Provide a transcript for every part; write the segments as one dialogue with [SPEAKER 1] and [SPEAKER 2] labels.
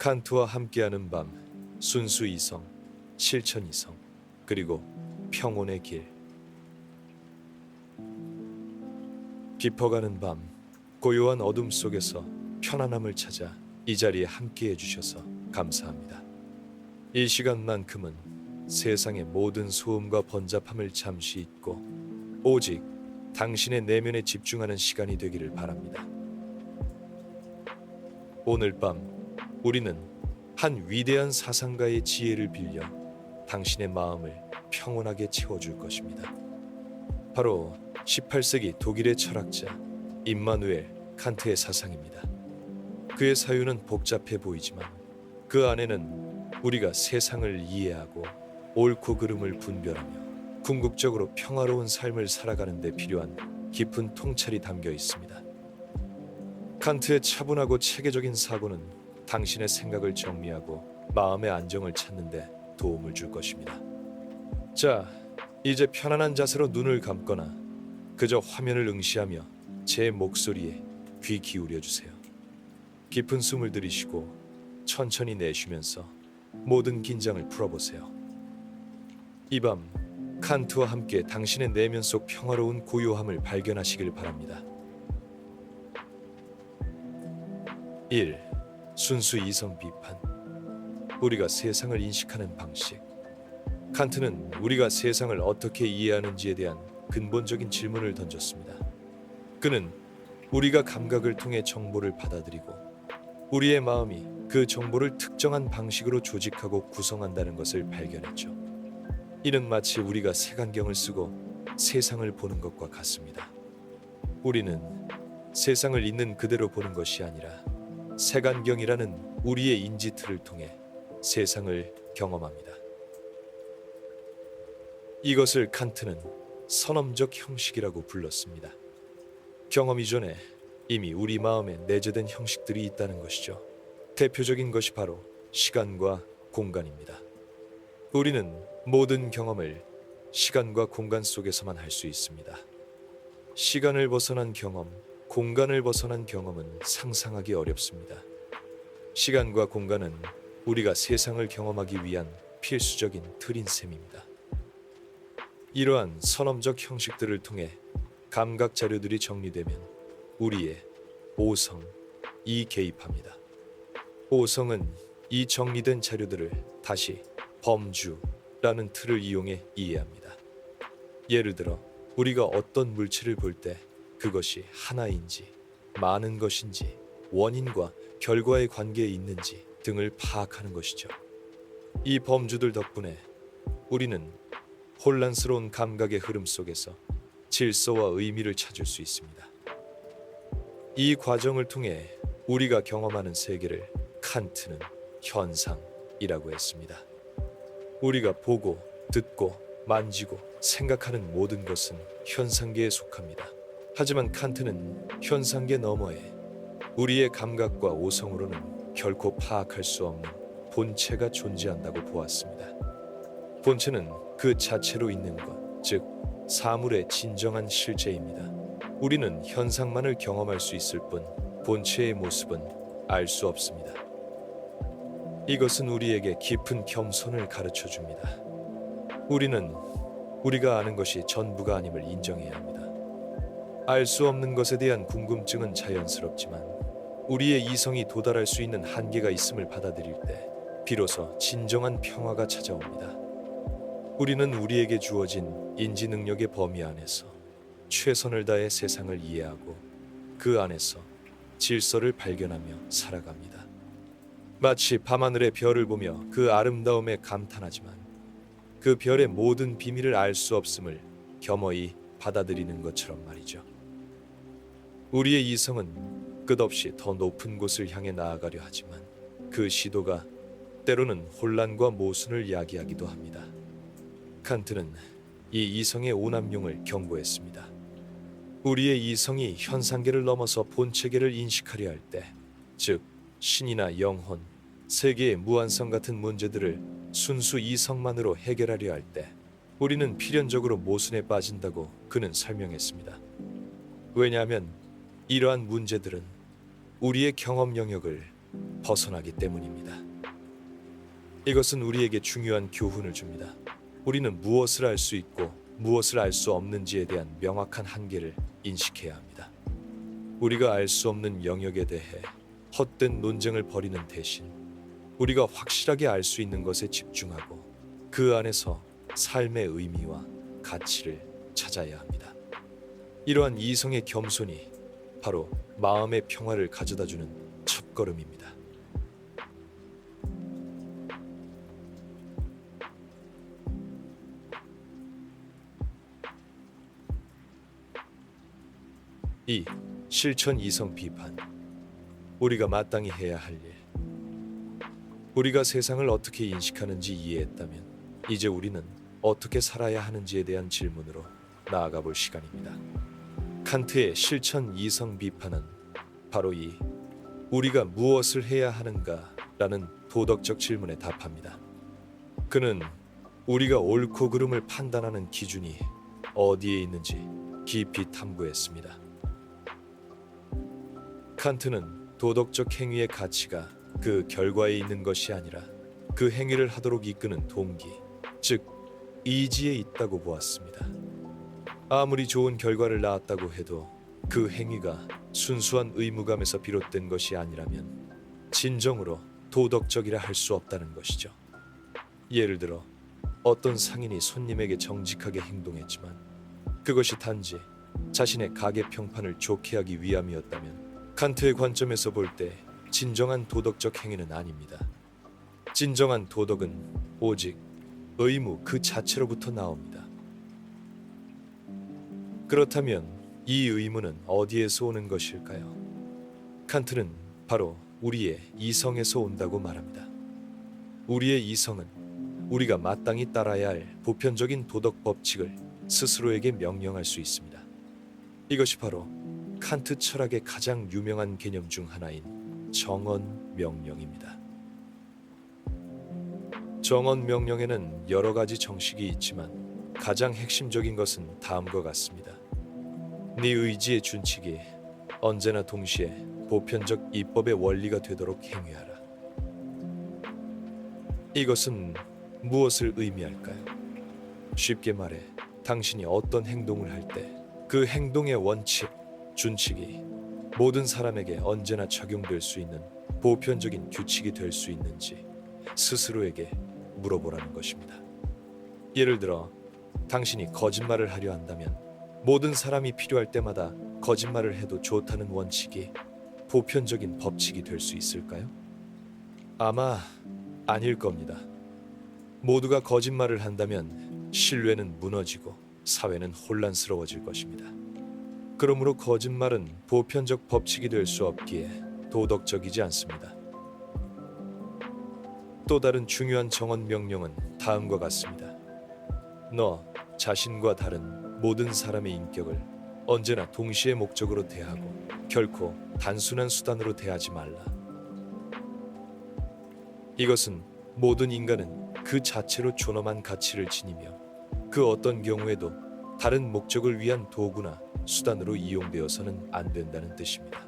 [SPEAKER 1] 칸트와 함께하는 밤, 순수 이성, 실천 이성, 그리고 평온의 길. 깊어가는 밤, 고요한 어둠 속에서 편안함을 찾아 이 자리에 함께해 주셔서 감사합니다. 이 시간만큼은 세상의 모든 소음과 번잡함을 잠시 잊고 오직 당신의 내면에 집중하는 시간이 되기를 바랍니다. 오늘 밤 우리는 한 위대한 사상가의 지혜를 빌려 당신의 마음을 평온하게 채워줄 것입니다. 바로 18세기 독일의 철학자 임마누엘 칸트의 사상입니다. 그의 사유는 복잡해 보이지만 그 안에는 우리가 세상을 이해하고 옳고 그름을 분별하며 궁극적으로 평화로운 삶을 살아가는 데 필요한 깊은 통찰이 담겨 있습니다. 칸트의 차분하고 체계적인 사고는 당신의 생각을 정리하고 마음의 안정을 찾는 데 도움을 줄 것입니다. 자, 이제 편안한 자세로 눈을 감거나 그저 화면을 응시하며 제 목소리에 귀 기울여 주세요. 깊은 숨을 들이쉬고 천천히 내쉬면서 모든 긴장을 풀어보세요. 이 밤 칸트와 함께 당신의 내면 속 평화로운 고요함을 발견하시길 바랍니다. 1. 순수 이성 비판. 우리가 세상을 인식하는 방식. 칸트는 우리가 세상을 어떻게 이해하는지에 대한 근본적인 질문을 던졌습니다. 그는 우리가 감각을 통해 정보를 받아들이고 우리의 마음이 그 정보를 특정한 방식으로 조직하고 구성한다는 것을 발견했죠. 이는 마치 우리가 색안경을 쓰고 세상을 보는 것과 같습니다. 우리는 세상을 있는 그대로 보는 것이 아니라 색안경이라는 우리의 인지틀을 통해 세상을 경험합니다. 이것을 칸트는 선험적 형식이라고 불렀습니다. 경험 이전에 이미 우리 마음에 내재된 형식들이 있다는 것이죠. 대표적인 것이 바로 시간과 공간입니다. 우리는 모든 경험을 시간과 공간 속에서만 할 수 있습니다. 시간을 벗어난 경험, 공간을 벗어난 경험은 상상하기 어렵습니다. 시간과 공간은 우리가 세상을 경험하기 위한 필수적인 틀인 셈입니다. 이러한 선험적 형식들을 통해 감각 자료들이 정리되면 우리의 오성이 개입합니다. 오성은 이 정리된 자료들을 다시 범주라는 틀을 이용해 이해합니다. 예를 들어 우리가 어떤 물체를 볼 때 그것이 하나인지 많은 것인지 원인과 결과의 관계에 있는지 등을 파악하는 것이죠. 이 범주들 덕분에 우리는 혼란스러운 감각의 흐름 속에서 질서와 의미를 찾을 수 있습니다. 이 과정을 통해 우리가 경험하는 세계를 칸트는 현상이라고 했습니다. 우리가 보고, 듣고, 만지고, 생각하는 모든 것은 현상계에 속합니다. 하지만 칸트는 현상계 너머에 우리의 감각과 오성으로는 결코 파악할 수 없는 본체가 존재한다고 보았습니다. 본체는 그 자체로 있는 것, 즉 사물의 진정한 실제입니다. 우리는 현상만을 경험할 수 있을 뿐 본체의 모습은 알 수 없습니다. 이것은 우리에게 깊은 겸손을 가르쳐 줍니다. 우리는 우리가 아는 것이 전부가 아님을 인정해야 합니다. 알 수 없는 것에 대한 궁금증은 자연스럽지만 우리의 이성이 도달할 수 있는 한계가 있음을 받아들일 때 비로소 진정한 평화가 찾아옵니다. 우리는 우리에게 주어진 인지 능력의 범위 안에서 최선을 다해 세상을 이해하고 그 안에서 질서를 발견하며 살아갑니다. 마치 밤하늘의 별을 보며 그 아름다움에 감탄하지만 그 별의 모든 비밀을 알 수 없음을 겸허히 받아들이는 것처럼 말이죠. 우리의 이성은 끝없이 더 높은 곳을 향해 나아가려 하지만 그 시도가 때로는 혼란과 모순을 야기하기도 합니다. 칸트는 이 이성의 오남용을 경고했습니다. 우리의 이성이 현상계를 넘어서 본체계를 인식하려 할 때, 즉 신이나 영혼, 세계의 무한성 같은 문제들을 순수 이성만으로 해결하려 할 때 우리는 필연적으로 모순에 빠진다고 그는 설명했습니다. 왜냐하면 이러한 문제들은 우리의 경험 영역을 벗어나기 때문입니다. 이것은 우리에게 중요한 교훈을 줍니다. 우리는 무엇을 알 수 있고 무엇을 알 수 없는지에 대한 명확한 한계를 인식해야 합니다. 우리가 알 수 없는 영역에 대해 헛된 논쟁을 벌이는 대신 우리가 확실하게 알 수 있는 것에 집중하고 그 안에서 삶의 의미와 가치를 찾아야 합니다. 이러한 이성의 겸손이 바로 마음의 평화를 가져다주는 첫걸음입니다. 이 실천 이성 비판. 우리가 마땅히 해야 할 일. 우리가 세상을 어떻게 인식하는지 이해했다면 이제 우리는 어떻게 살아야 하는지에 대한 질문으로 나아가 볼 시간입니다. 칸트의 실천 이성 비판은 바로 이 우리가 무엇을 해야 하는가라는 도덕적 질문에 답합니다. 그는 우리가 옳고 그름을 판단하는 기준이 어디에 있는지 깊이 탐구했습니다. 칸트는 도덕적 행위의 가치가 그 결과에 있는 것이 아니라 그 행위를 하도록 이끄는 동기, 즉 이지에 있다고 보았습니다. 아무리 좋은 결과를 낳았다고 해도 그 행위가 순수한 의무감에서 비롯된 것이 아니라면 진정으로 도덕적이라 할 수 없다는 것이죠. 예를 들어 어떤 상인이 손님에게 정직하게 행동했지만 그것이 단지 자신의 가게 평판을 좋게 하기 위함이었다면 칸트의 관점에서 볼 때 진정한 도덕적 행위는 아닙니다. 진정한 도덕은 오직 의무 그 자체로부터 나옵니다. 그렇다면 이 의무는 어디에서 오는 것일까요? 칸트는 바로 우리의 이성에서 온다고 말합니다. 우리의 이성은 우리가 마땅히 따라야 할 보편적인 도덕 법칙을 스스로에게 명령할 수 있습니다. 이것이 바로 칸트 철학의 가장 유명한 개념 중 하나인 정언 명령입니다. 정언 명령에는 여러 가지 정식이 있지만 가장 핵심적인 것은 다음과 같습니다. 네 의지의 준칙이 언제나 동시에 보편적 입법의 원리가 되도록 행위하라. 이것은 무엇을 의미할까요? 쉽게 말해 당신이 어떤 행동을 할 때 그 행동의 원칙, 준칙이 모든 사람에게 언제나 적용될 수 있는 보편적인 규칙이 될 수 있는지 스스로에게 물어보라는 것입니다. 예를 들어 당신이 거짓말을 하려 한다면 모든 사람이 필요할 때마다 거짓말을 해도 좋다는 원칙이 보편적인 법칙이 될 수 있을까요? 아마 아닐 겁니다. 모두가 거짓말을 한다면 신뢰는 무너지고 사회는 혼란스러워질 것입니다. 그러므로 거짓말은 보편적 법칙이 될 수 없기에 도덕적이지 않습니다. 또 다른 중요한 정언 명령은 다음과 같습니다. 너 자신과 다른 모든 사람의 인격을 언제나 동시에 목적으로 대하고 결코 단순한 수단으로 대하지 말라. 이것은 모든 인간은 그 자체로 존엄한 가치를 지니며 그 어떤 경우에도 다른 목적을 위한 도구나 수단으로 이용되어서는 안 된다는 뜻입니다.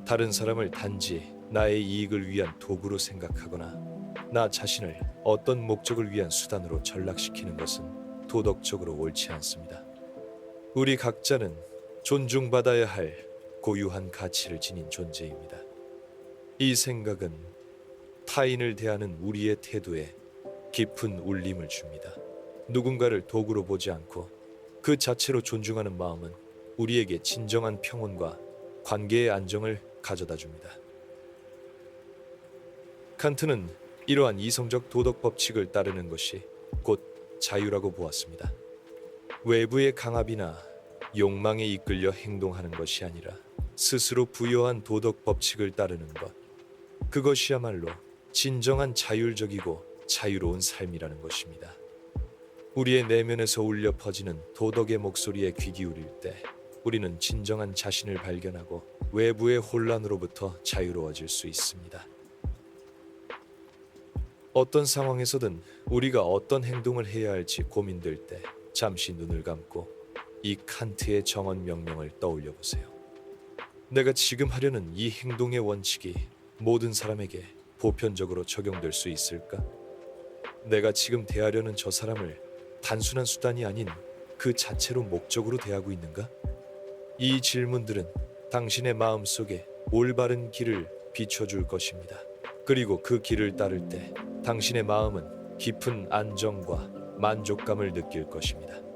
[SPEAKER 1] 다른 사람을 단지 나의 이익을 위한 도구로 생각하거나 나 자신을 어떤 목적을 위한 수단으로 전락시키는 것은 도덕적으로 옳지 않습니다. 우리 각자는 존중받아야 할 고유한 가치를 지닌 존재입니다. 이 생각은 타인을 대하는 우리의 태도에 깊은 울림을 줍니다. 누군가를 도구로 보지 않고 그 자체로 존중하는 마음은 우리에게 진정한 평온과 관계의 안정을 가져다 줍니다. 칸트는 이러한 이성적 도덕 법칙을 따르는 것이 곧 자유라고 보았습니다. 외부의 강압이나 욕망에 이끌려 행동하는 것이 아니라 스스로 부여한 도덕 법칙을 따르는 것, 그것이야말로 진정한 자율적이고 자유로운 삶이라는 것입니다. 우리의 내면에서 울려 퍼지는 도덕의 목소리에 귀 기울일 때 우리는 진정한 자신을 발견하고 외부의 혼란으로부터 자유로워질 수 있습니다. 어떤 상황에서든 우리가 어떤 행동을 해야 할지 고민될 때 잠시 눈을 감고 이 칸트의 정언 명령을 떠올려 보세요. 내가 지금 하려는 이 행동의 원칙이 모든 사람에게 보편적으로 적용될 수 있을까? 내가 지금 대하려는 저 사람을 단순한 수단이 아닌 그 자체로 목적으로 대하고 있는가? 이 질문들은 당신의 마음속에 올바른 길을 비춰줄 것입니다. 그리고 그 길을 따를 때 당신의 마음은 깊은 안정과 만족감을 느낄 것입니다.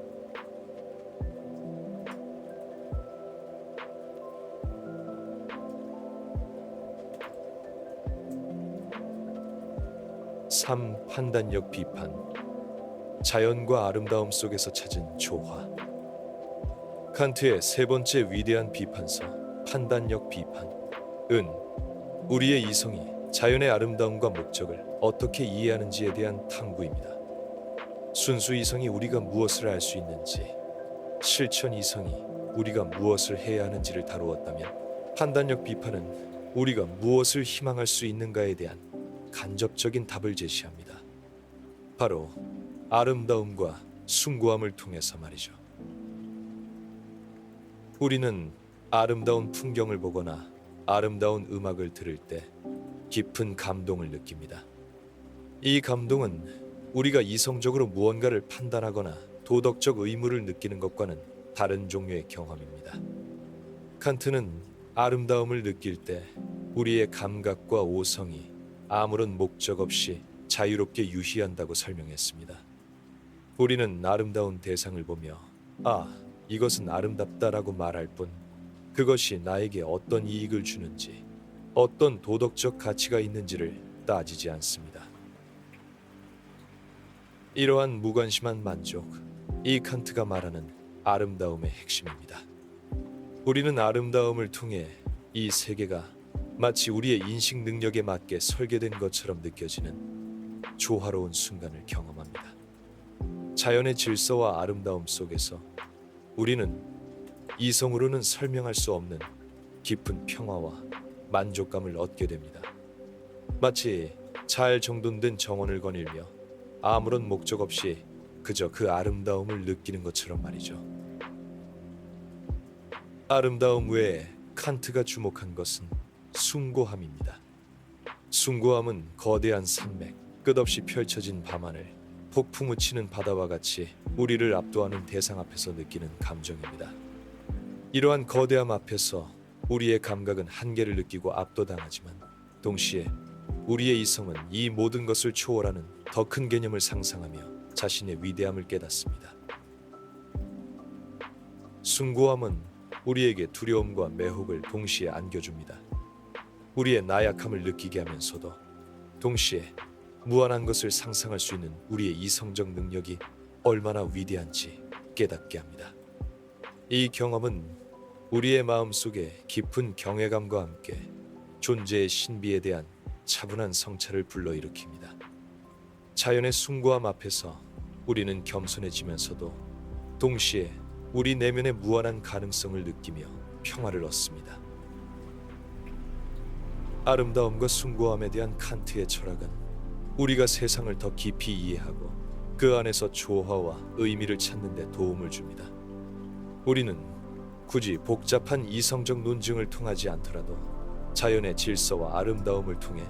[SPEAKER 1] 판단력 비판. 자연과 아름다움 속에서 찾은 조화. 칸트의 세 번째 위대한 비판서 판단력 비판. 우리의 이성이 자연의 아름다움과 목적을 어떻게 이해하는지에 대한 탐구입니다. 순수 이성이 우리가 무엇을 알 수 있는지, 실천 이성이 우리가 무엇을 해야 하는지를 다루었다면, 판단력 비판은 우리가 무엇을 희망할 수 있는가에 대한 간접적인 답을 제시합니다. 바로 아름다움과 숭고함을 통해서 말이죠. 우리는 아름다운 풍경을 보거나 아름다운 음악을 들을 때 깊은 감동을 느낍니다. 이 감동은 우리가 이성적으로 무언가를 판단하거나 도덕적 의무를 느끼는 것과는 다른 종류의 경험입니다. 칸트는 아름다움을 느낄 때 우리의 감각과 오성이 아무런 목적 없이 자유롭게 유희한다고 설명했습니다. 우리는 아름다운 대상을 보며 이것은 아름답다라고 말할 뿐 그것이 나에게 어떤 이익을 주는지, 어떤 도덕적 가치가 있는지를 따지지 않습니다. 이러한 무관심한 만족, 이 칸트가 말하는 아름다움의 핵심입니다. 우리는 아름다움을 통해 이 세계가 마치 우리의 인식 능력에 맞게 설계된 것처럼 느껴지는 조화로운 순간을 경험합니다. 자연의 질서와 아름다움 속에서 우리는 이성으로는 설명할 수 없는 깊은 평화와 만족감을 얻게 됩니다. 마치 잘 정돈된 정원을 거닐며 아무런 목적 없이 그저 그 아름다움을 느끼는 것처럼 말이죠. 아름다움 외에 칸트가 주목한 것은 숭고함입니다. 숭고함은 거대한 산맥, 끝없이 펼쳐진 밤하늘, 폭풍우 치는 바다와 같이 우리를 압도하는 대상 앞에서 느끼는 감정입니다. 이러한 거대함 앞에서 우리의 감각은 한계를 느끼고 압도당하지만 동시에 우리의 이성은 이 모든 것을 초월하는 더 큰 개념을 상상하며 자신의 위대함을 깨닫습니다. 숭고함은 우리에게 두려움과 매혹을 동시에 안겨줍니다. 우리의 나약함을 느끼게 하면서도 동시에 무한한 것을 상상할 수 있는 우리의 이성적 능력이 얼마나 위대한지 깨닫게 합니다. 이 경험은 우리의 마음속에 깊은 경외감과 함께 존재의 신비에 대한 차분한 성찰을 불러일으킵니다. 자연의 숭고함 앞에서 우리는 겸손해지면서도 동시에 우리 내면의 무한한 가능성을 느끼며 평화를 얻습니다. 아름다움과 숭고함에 대한 칸트의 철학은 우리가 세상을 더 깊이 이해하고 그 안에서 조화와 의미를 찾는 데 도움을 줍니다. 우리는 굳이 복잡한 이성적 논증을 통하지 않더라도 자연의 질서와 아름다움을 통해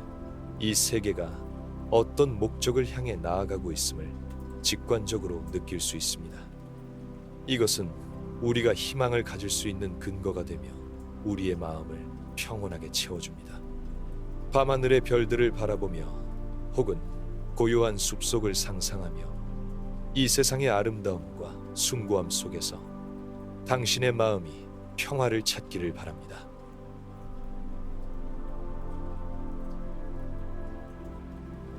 [SPEAKER 1] 이 세계가 어떤 목적을 향해 나아가고 있음을 직관적으로 느낄 수 있습니다. 이것은 우리가 희망을 가질 수 있는 근거가 되며 우리의 마음을 평온하게 채워줍니다. 밤하늘의 별들을 바라보며 혹은 고요한 숲속을 상상하며 이 세상의 아름다움과 숭고함 속에서 당신의 마음이 평화를 찾기를 바랍니다.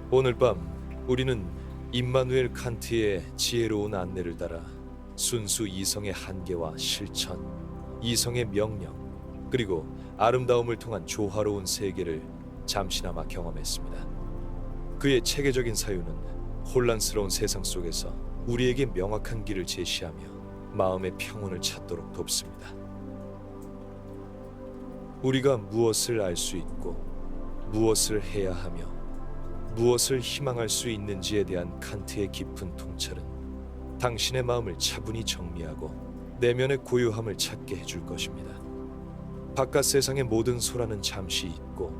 [SPEAKER 1] 오늘 밤 우리는 임마누엘 칸트의 지혜로운 안내를 따라 순수 이성의 한계와 실천, 이성의 명령, 그리고 아름다움을 통한 조화로운 세계를 잠시나마 경험했습니다. 그의 체계적인 사유는 혼란스러운 세상 속에서 우리에게 명확한 길을 제시하며 마음의 평온을 찾도록 돕습니다. 우리가 무엇을 알 수 있고 무엇을 해야 하며 무엇을 희망할 수 있는지에 대한 칸트의 깊은 통찰은 당신의 마음을 차분히 정리하고 내면의 고요함을 찾게 해줄 것입니다. 바깥 세상의 모든 소란은 잠시 잊고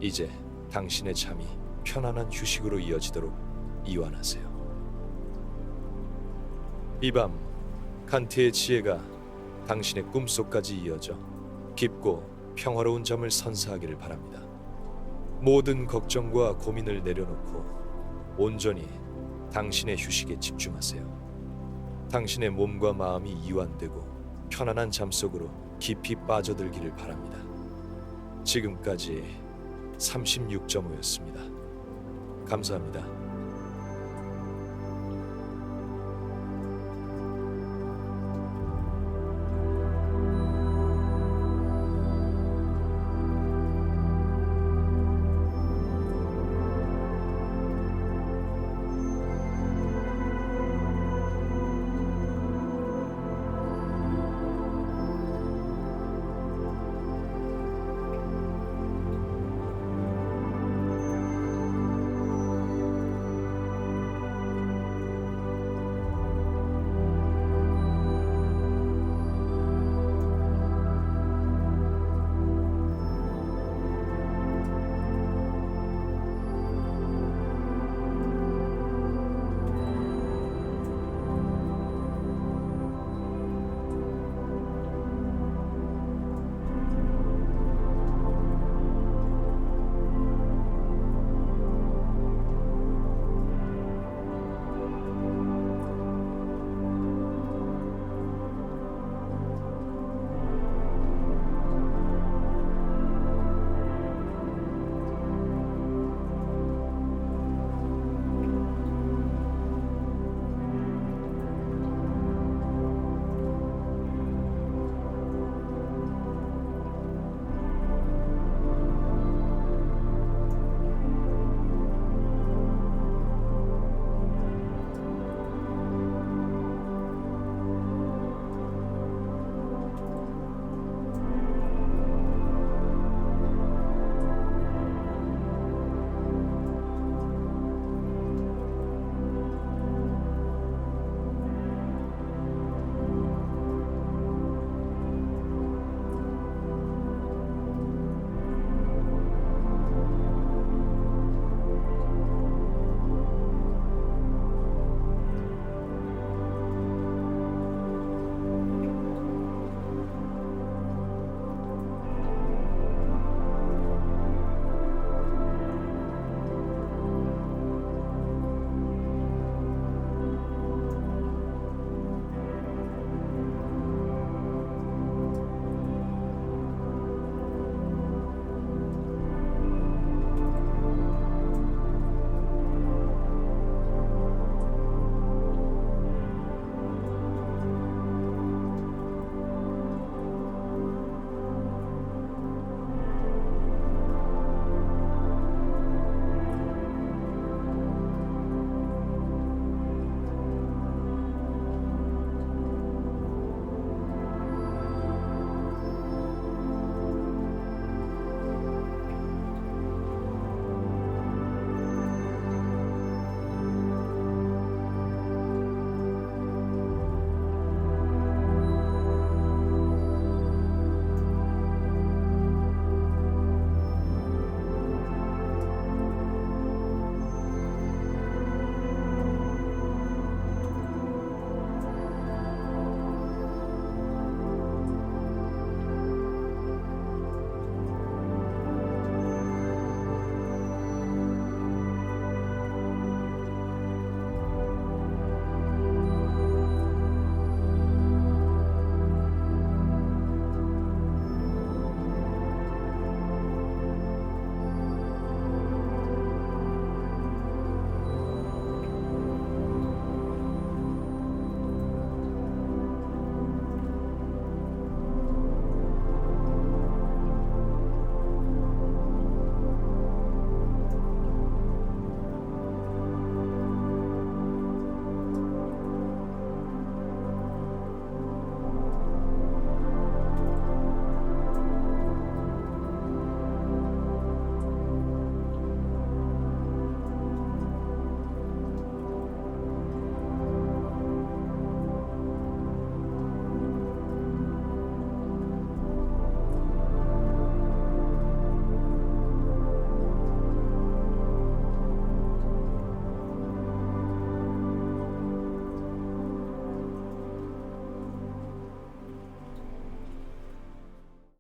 [SPEAKER 1] 이제 당신의 잠이 편안한 휴식으로 이어지도록 이완하세요. 이 밤 칸트의 지혜가 당신의 꿈속까지 이어져 깊고 평화로운 잠을 선사하기를 바랍니다. 모든 걱정과 고민을 내려놓고 온전히 당신의 휴식에 집중하세요. 당신의 몸과 마음이 이완되고 편안한 잠 속으로 깊이 빠져들기를 바랍니다. 지금까지 36.5였습니다. 감사합니다.